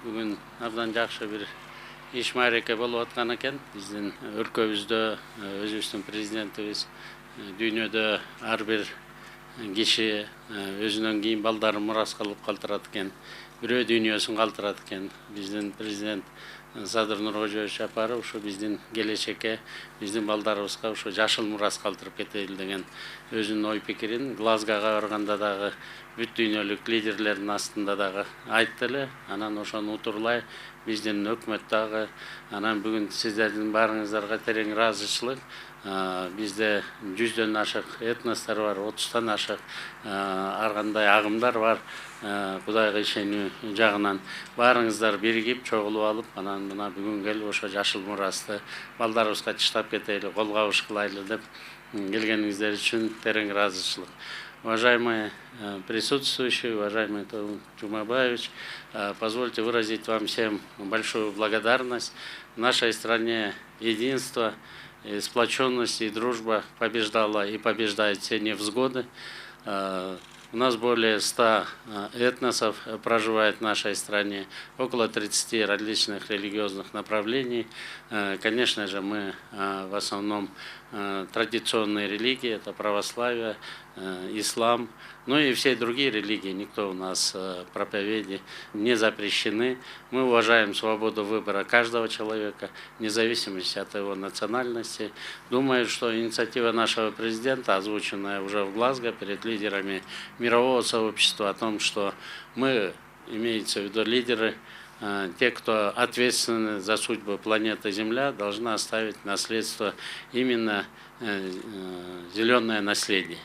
бүгін абдан жақсы бір иш мареке болуп аткан экен. Биздин өлкөбүздө өзүбүздүн президентибиз дүйнөдө ар бир киши өзүнөн кийин балдарын мурас кылып калтырат экен. Бирөө дүйнөсүн калтырат экен. Биздин президент Садыр Нуркожоевич Жапаров ушу биздин келечекке, биздин балдарыбызга ушу жашыл мурас калтырып кетели деген өзүнүн ой пикирин Глазгога барганда дагы бүт дүйнөлүк лидерлердин астында дагы айтты эле. Анан ошону утурлай биздин өкмөт дагы анан бүгүн сиздердин баарыңыздарга терең ыраазычылык. Бизде 100дөн ашык этностор бар, 30тан ашык ар кандай агымдар бар. Кудайга ишенүү жагынан баарыңыздар биригип, чогулуп алып, анан мына бүгүн келип ошо жашыл мурасты балдарыбызга таштап кетели, кол кабыш кылайлы деп келгениңиздер үчүн терең ыраазычылык. Уважаемые присутствующие, уважаемый Тугун Жумабаевич, позвольте выразить вам всем большую благодарность. В нашей стране единство, сплоченность и дружба побеждала и побеждает все невзгоды. У нас более 100 этносов проживает в нашей стране, около 30 различных религиозных направлений. Конечно же, мы в основном традиционные религии, это православие, ислам, ну и все другие религии, никто у нас проповеди не запрещены. Мы уважаем свободу выбора каждого человека, вне зависимости от его национальности. Думаю, что инициатива нашего президента, озвученная уже в Глазго перед лидерами мирового сообщества, о том, что мы, имеется в виду лидеры, те, кто ответственны за судьбу планеты Земля, должны оставить наследство именно зеленое наследие.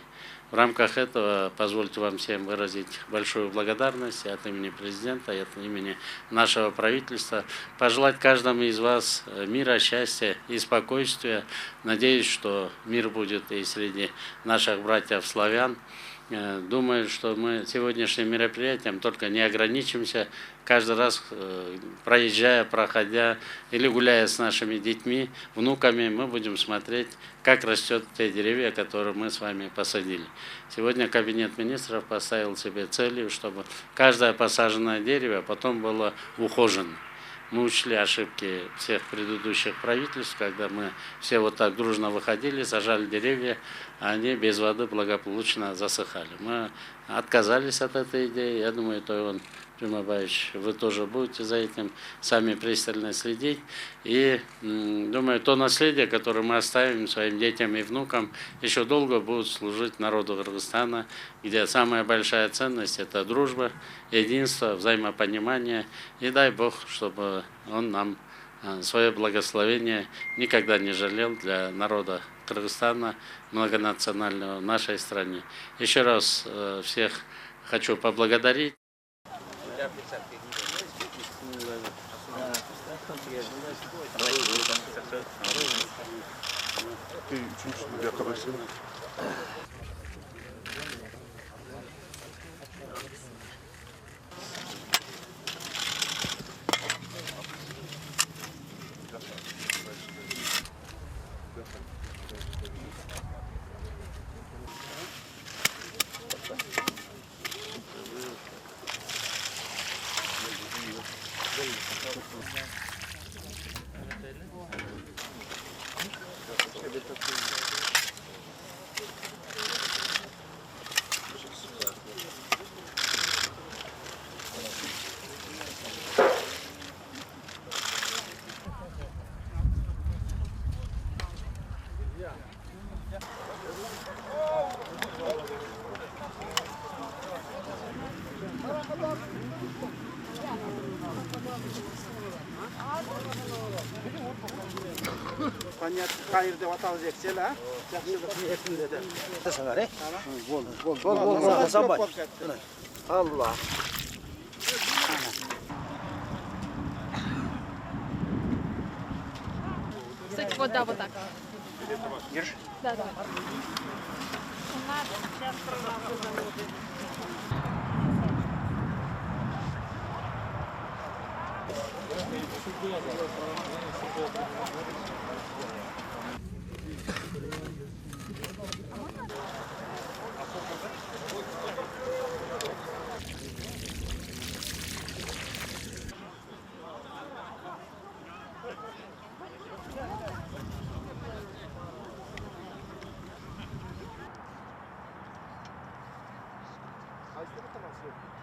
В рамках этого позвольте вам всем выразить большую благодарность от имени президента, от имени нашего правительства, пожелать каждому из вас мира, счастья и спокойствия. Надеюсь, что мир будет и среди наших братьев-славян. Думаю, что мы сегодняшним мероприятием только не ограничимся. Каждый раз, проезжая, проходя или гуляя с нашими детьми, внуками, мы будем смотреть, как растет те деревья, которые мы с вами посадили. Сегодня Кабинет министров поставил себе целью, чтобы каждое посаженное дерево потом было ухожено. Мы учли ошибки всех предыдущих правительств, когда мы все вот так дружно выходили, сажали деревья, а они без воды благополучно засыхали. Мы отказались от этой идеи. Я думаю, Тугун Жумабаевич, вы тоже будете за этим сами пристально следить. И думаю, то наследие, которое мы оставим своим детям и внукам, еще долго будет служить народу Кыргызстана, где самая большая ценность – это дружба, единство, взаимопонимание. И дай Бог, чтобы он нам свое благословение никогда не жалел для народа Кыргызстана, многонационального в нашей стране. Еще раз всех хочу поблагодарить. Hayır de vatandaş eksil ha. Yakışıklı eksil dedi. Sen var he? Bol. Hasan Bay. Allah. Кстати, вот да, вот так. Держи. Да. жақсы